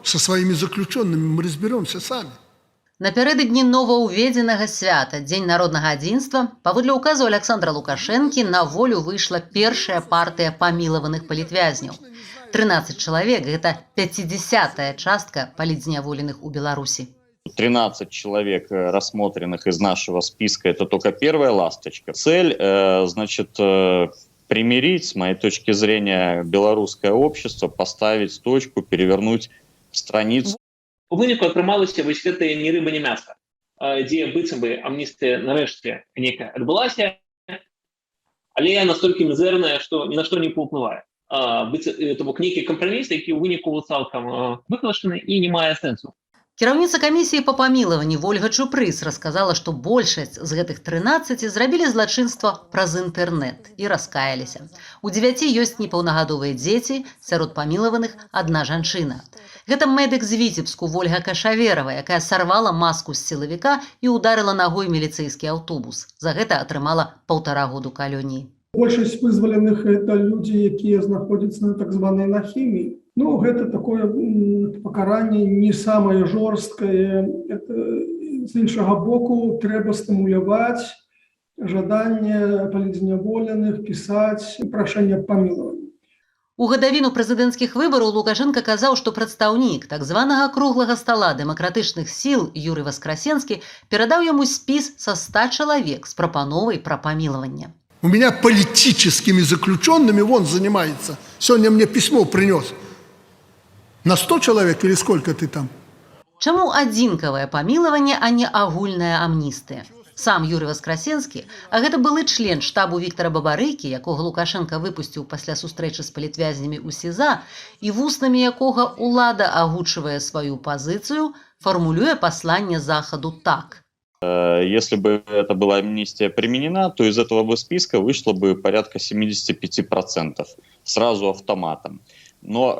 со своими заключенными мы разберемся сами. Напярэдадні новаўведзенага свята дзень народнага адзінства паводле указу Александра Лукашэнкі на волю выйшла першая партыя памілаваных палітвязняў. 13 чалавек – гэта 50-я частка палітзняволеных у Беларусі. 13 человек, рассмотренных из нашего списка, это только первая ласточка. Цель, значит, примирить, с моей точки зрения, белорусское общество, поставить точку, перевернуть страницу. У выніку атрымалася вось гэтая ні рыба, ні мяса, дзе быццам бы амністыя нарэшце нейкая адбылася, але настолькі мізэрная, што ні на што не паўплывае. То бок нейкі кампраміс, які ў выніку цалкам выклашаны і не мае сэнсу. Кіраўніца камісіі па памілаванні Вольга Чупрыс расказала, што большасць з гэтых 13 зрабілі злачынства праз інтэрнэт і раскаяліся. У 9 ёсць непаўнагадовыя дзеці, сярод памілаваных адна жанчына. Гэта медык з Віцебску Вольга Кашаверава, якая сарвала маску з сілавіка і ударыла нагой міліцэйскі аўтобус. За гэта атрымала 1,5 году калоніі. Большасць вызваленых – это людзі, якія знаходзяцца на так званай на хіміі. Ну, гэта такое пакаранне не самае жорсткае. З іншага боку, трэба стымуляваць жаданне палітзняволеных пісаць прашэнне аб памілаванні. У гадавіну прэзідэнцкіх выбараў Лукашенко казаў, што прадстаўнік так званага круглага стала дэмакратычных сіл Юрый Васкрасенскі перадаў яму спіс са 100 чалавек з прапановай пра памілаванне. У меня политическими заключенными вон занимается. Сегодня мне письмо принес. На 100 человек или сколько ты там? Чаму адзінкавае памілаванне, а не агульная амністыя? Сам Юрый Васкрасенскі, а гэта былы член штабу Віктара Бабарыкі, якога Лукашенко выпусціў пасля сустрэчы з палітвязнямі ў СІЗА, і вуснамі якога ўлада агучвае сваю пазіцыю, фармулюе пасланне Захаду так. Если бы эта была амнистия применена, то из этого бы списка вышло бы порядка 75%, сразу автоматом. Но,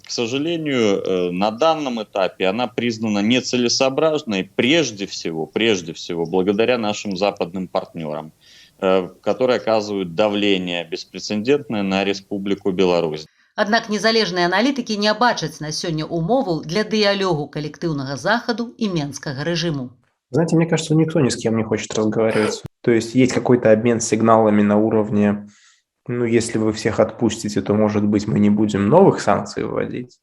к сожалению, на данном этапе она признана нецелесообразной прежде всего, благодаря нашим западным партнерам, которые оказывают давление беспрецедентное на Республику Беларусь. Аднак незалежныя аналітыкі не бачаць на сёння умову для дыялогу калектыўнага захаду і менскага рэжыму. Знаете, мне кажется, никто ни с кем не хочет разговаривать. То есть какой-то обмен сигналами на уровне, ну, если вы всех отпустите, то, может быть, мы не будем новых санкций вводить,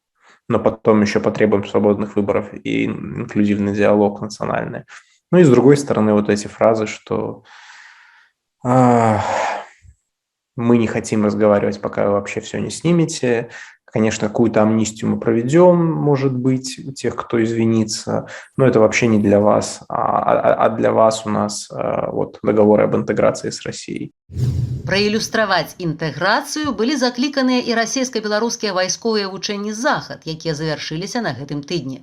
но потом еще потребуем свободных выборов и инклюзивный диалог национальный. Ну и с другой стороны, вот эти фразы, что мы не хотим разговаривать, пока вы вообще все не снимете. Конечно, какую-то амнистию мы проведем, может быть, у тех, кто извинится, но это вообще не для вас, а для вас у нас вот договоры об интеграции с Россией. Праілюстраваць інтэграцыю былі закліканыя і расійска-беларускія вайсковыя вучэнні «Захад», якія завяршыліся на гэтым тыдні.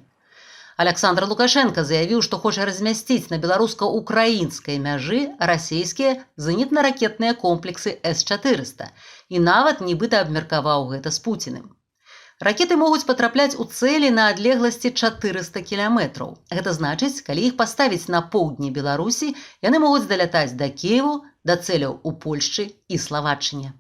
Александр Лукашенко заявіў, што хоча размясціць на беларуска-украінскай мяжы расійскія зенітна-ракетныя комплексы С-400 і нават нібыта абмеркаваў гэта з Пуціным. Ракеты могуць патрапляць у цэлі на адлегласці 400 кіламетраў. Гэта значыць, калі іх паставіць на поўдні Беларусі, яны могуць далятаць да Киеву, да цэляў у Польшчы і Словаччыне.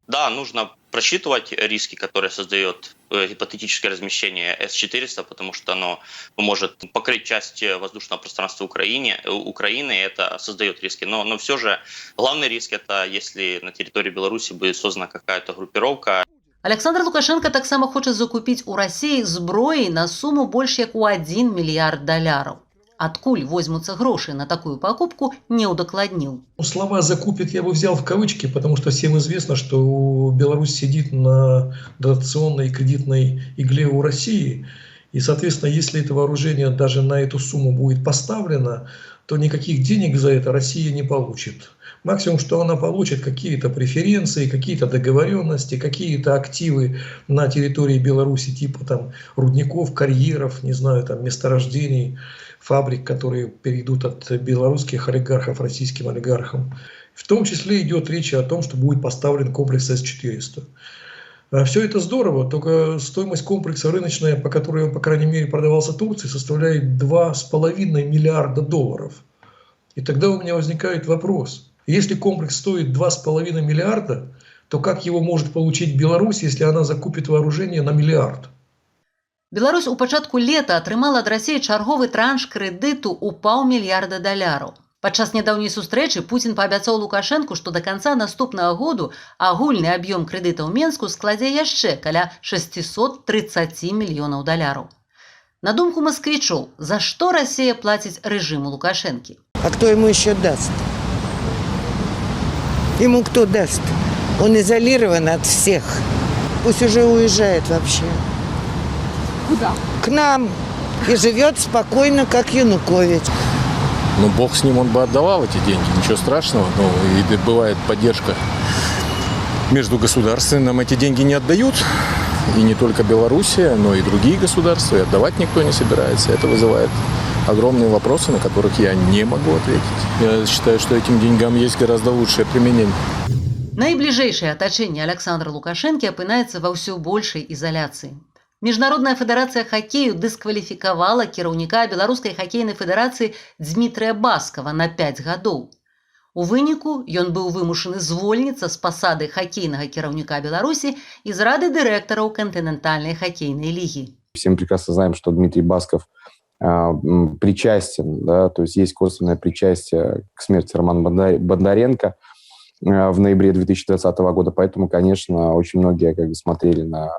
Да, нужно просчитывать риски, которые создает гипотетическое размещение С-400, потому что оно может покрыть часть воздушного пространства Украины, и это создает риски. Но все же главный риск – это если на территории Беларуси будет создана какая-то группировка. Александр Лукашенко таксама хоча закупіць у Расіі зброі на суму больш як у 1 мільярд долараў. Адкуль возьмутся гроши на такую покупку, не удокладнил. Слова «закупит» я бы взял в кавычки, потому что всем известно, что Беларусь сидит на дотационной и кредитной игле у России. И, соответственно, если это вооружение даже на эту сумму будет поставлено, то никаких денег за это Россия не получит. Максимум, что она получит какие-то преференции, какие-то договоренности, какие-то активы на территории Беларуси, типа там рудников, карьеров, не знаю, там месторождений, фабрик, которые перейдут от белорусских олигархов российским олигархам. В том числе идет речь о том, что будет поставлен комплекс С-400. Все это здорово, только стоимость комплекса рыночная, по которой он, по крайней мере, продавался Турции, составляет 2,5 миллиарда долларов. И тогда у меня возникает вопрос. Если комплекс стоит 2,5 миллиарда, то как его может получить Беларусь, если она закупит вооружение на миллиард? Беларусь у пачатку лета атрымала ад Расіі чарговы транш крэдыту ў $500 мільярда. Падчас нядаўняй сустрэчы Пуцін паабяцаў Лукашэнку, што да канца наступнага году агульны аб'ём крэдыта ў Менску складзе яшчэ каля $630 мільёнаў. На думку масквічоў, за што Расія плаціць рэжыму Лукашэнкі? А кто ему еще даст? Ему кто даст? Он изолирован от всех. Пусть уже уезжает вообще. Куда? К нам. И живет спокойно, как Янукович. Ну, бог с ним, он бы отдавал эти деньги, ничего страшного. Ну, и бывает поддержка между государствами. Нам эти деньги не отдают. И не только Белоруссия, но и другие государства. И отдавать никто не собирается. Это вызывает огромные вопросы, на которых я не могу ответить. Я считаю, что этим деньгам есть гораздо лучшее применение. Найбліжэйшае атачэнне Александра Лукашэнкі апынаецца ва ўсё большай ізаляцыі. Міжнародная федэрацыя хакею дыскваліфікавала кіраўніка беларускай хакейнай федэрацыі Дмітрыя Баскова на 5 гадоў. У выніку ён быў вымушаны звольніцца з пасады хакейнага кіраўніка Беларусі і з рады дырэктараў кантынентальнай хакейнай лігі. Все мы прекрасно знаем, что Дмитрий Басков причастен, да, то есть есть косвенное причастие к смерти Романа Бондаренко в ноябре 2020 года, поэтому, конечно, очень многие смотрели на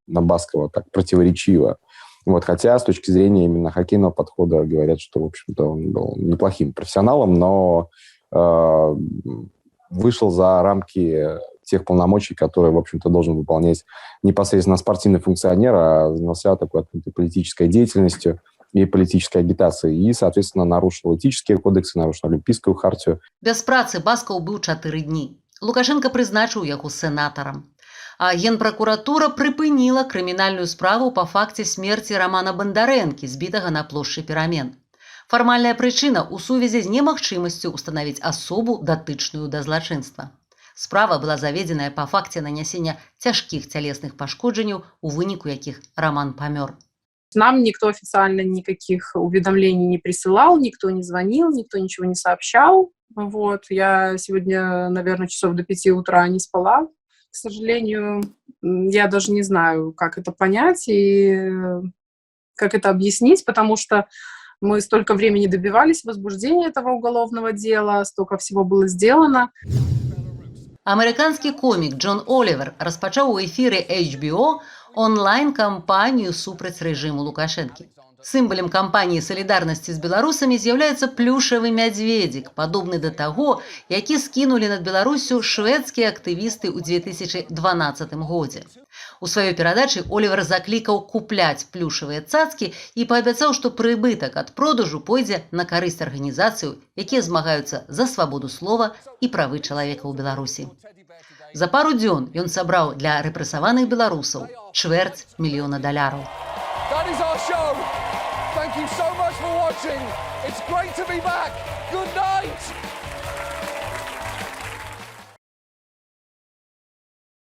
Баскова как противоречиво. Вот, хотя с точки зрения именно хоккейного подхода говорят, что, в общем-то, он был неплохим профессионалом, но вышел за рамки тех полномочий, которые, в общем-то, должен выполнять непосредственно спортивный функционер, а занялся такой открытой политической деятельностью и политической агитацией, и, соответственно, нарушил этические кодексы, нарушил Олимпийскую хартию. Без працы Баскаў быў 4 дні. Лукашенко прызначыў яго сенатарам. А Генпракуратура прыпыніла крымінальную справу па факце смерці Романа Бондарэнкі, збітага на плошчы Перамен. Фармальная прычына ў сувязі з немагчымасцю ўстанавіць асобу, датычную да злачынства. Справа была заведзеная па факце нанясення цяжкіх цялесных пашкоджанняў, у выніку якіх Роман памёр. Нам никто официально никаких уведомлений не присылал, никто не звонил, никто ничего не сообщал. Вот. Я сегодня, наверное, часов до 5 утра не спала. К сожалению, я даже не знаю, как это понять и как это объяснить, потому что мы столько времени добивались возбуждения этого уголовного дела, столько всего было сделано. Амерыканскі комік Джон Олівер распачаў у эфіры HBO онлайн-кампанію супраць рэжыму Лукашэнкі. Сімвалам кампаніі салідарнасці з беларусамі з'яўляецца плюшавы мядзведзік, падобны да таго, які скінулі над Беларусю шведскія актывісты ў 2012 годзе. У сваёй перадачы Олівер заклікаў купляць плюшавыя цацкі і паабяцаў, што прыбытак ад продажу пойдзе на карысць арганізацыяў, якія змагаюцца за свабоду слова і правы чалавека ў Беларусі. За пару дзён ён сабраў для рэпрэсаваных беларусаў $250 000. That is our show. Thank you so much for watching. It's great to be back. Good night.